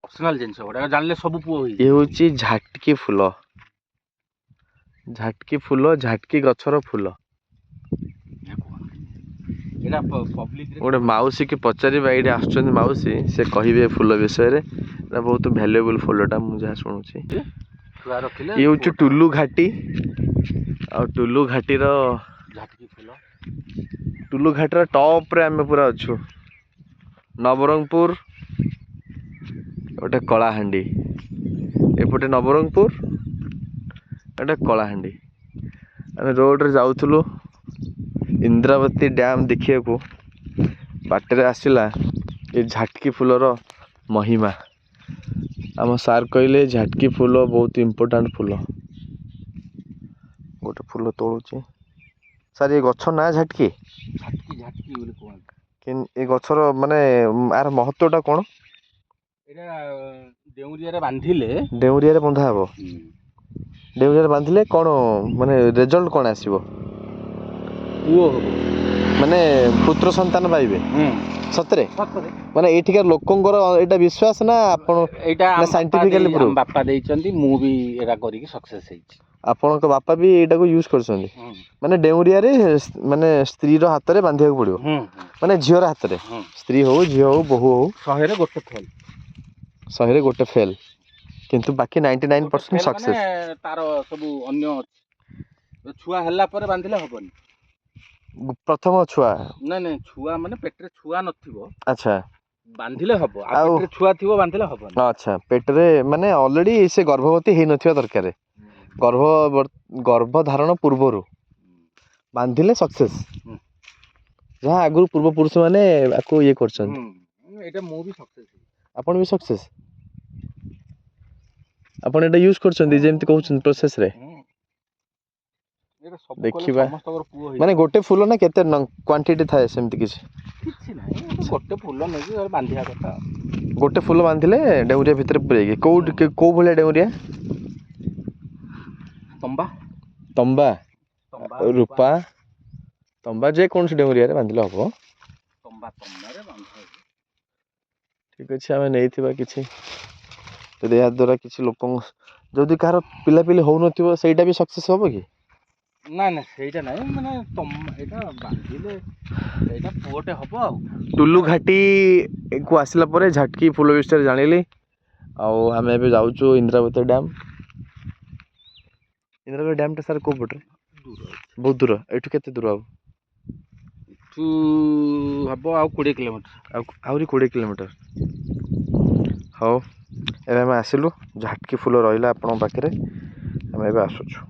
Personal जिनिस गुड़ा जानले सब पुओ ये हूँ झाटकी फूल, झाटकी फूल, झाटकी गछर फूल। गोटे माउसी की पचारिबा ये आसुचंदी माउसी से कहिबे फूल विषय रे बहुत वैल्यूएबल फूलटा मु जहाँ शुणुची। ये हूँ टुलु घाटी आ टुलु घाटी रो झाटकी फूल टुलु घाटी रो टॉप रे आमे पूरा अच्छु। नवरंगपुर गोटे कलाहांडी एपटे नवरंगपुर गोटे कलाहांडी आम रोड रे जाऊलु इंद्रावती डैम देखिए को बाटर आसला ये झाटकी फूलर महिमा। आम सार कहले झाटकी फूल बहुत इम्पोर्टाट फूल। गोटे फूल तोड़ुची सार ये गछ ना झाटकी झाटकी झाटकी बोले कहते ये गछर माने यार महत्वटा कौन? डेउरिया बांधिले डेउरिया बंधा हे डेउरिया बांधिले कौन माने रिजल्ट कौन आसो पुओ हम माने पुत्र संतान पाइबे सतरे माने एठिकार लोकंकर एटा विश्वास ना आपण एटा साइंटिफिकली प्रूफ बापा देइचंदी मु भी एरा करी के सक्सेस हेछि। आपण को बापा भी एटा को यूज करछंदी माने डेउरिया रे माने स्त्री रो हाथ रे बांधिया को पड़ियो माने झियो रो हाथ रे स्त्री हो झियो हो बहु हो 100 रे गोटे फेल 100 रे गोटे फेल किंतु बाकी 99% सक्सेस तार सब अन्य छुआ हल्ला पर बांधिले हबनी। प्रथम छुआ ना ना छुआ माने पेटरे छुआ नथिबो अच्छा बांधिले हबो आ पेटरे छुआ थिबो बांधिले हबनी। अच्छा पेटरे माने ऑलरेडी से गर्भवती हे नथिबा दरकार गर्भ धारण पूर्वरु बांधिले सक्सेस जहाँ आगु पूर्व पुरुष माने आको ये करछन एटा मु भी सक्सेस आपण भी सक्सेस आपण एटा यूज करछन जेमति कहउछन प्रोसेस रे देखिबा माने गोटे फूल ना केते क्वांटिटी थाए सेमति किछि नाही गोटे फूल नै बांधिया कथा गोटे फूल बांधिले डेउरिया भितर पुरेगी को भले डेउरिया तंबा तंबा रूपा तंबा जे कौन से डेउरिया रे बांधिले हबो तंबा रे बांधा ठीक अछि आमे नैथिबा किछि तो या द्वारा किछि लोक जदि कार पिला पिली हो नथिबो सेटा भी सक्सेस होबो कि ना ना सेटा नै माने तम एटा बांधिले एटा पुओटे हबो आ टुल्लू घाटी को आसिला परे झाटकी फूल विषय जानिली आ हमें एबे जाउछु इंद्रावती डैम। इंद्रावती डैम टा सर को पटे बहुत दूर एठु केते दूर आउ तू हबो आ 20 किलोमीटर आउरी 20 किलोमीटर हाउ एबे हम आसिलु झाटकी फूल रहिला आपण पाखरे हम एबे आसुछु।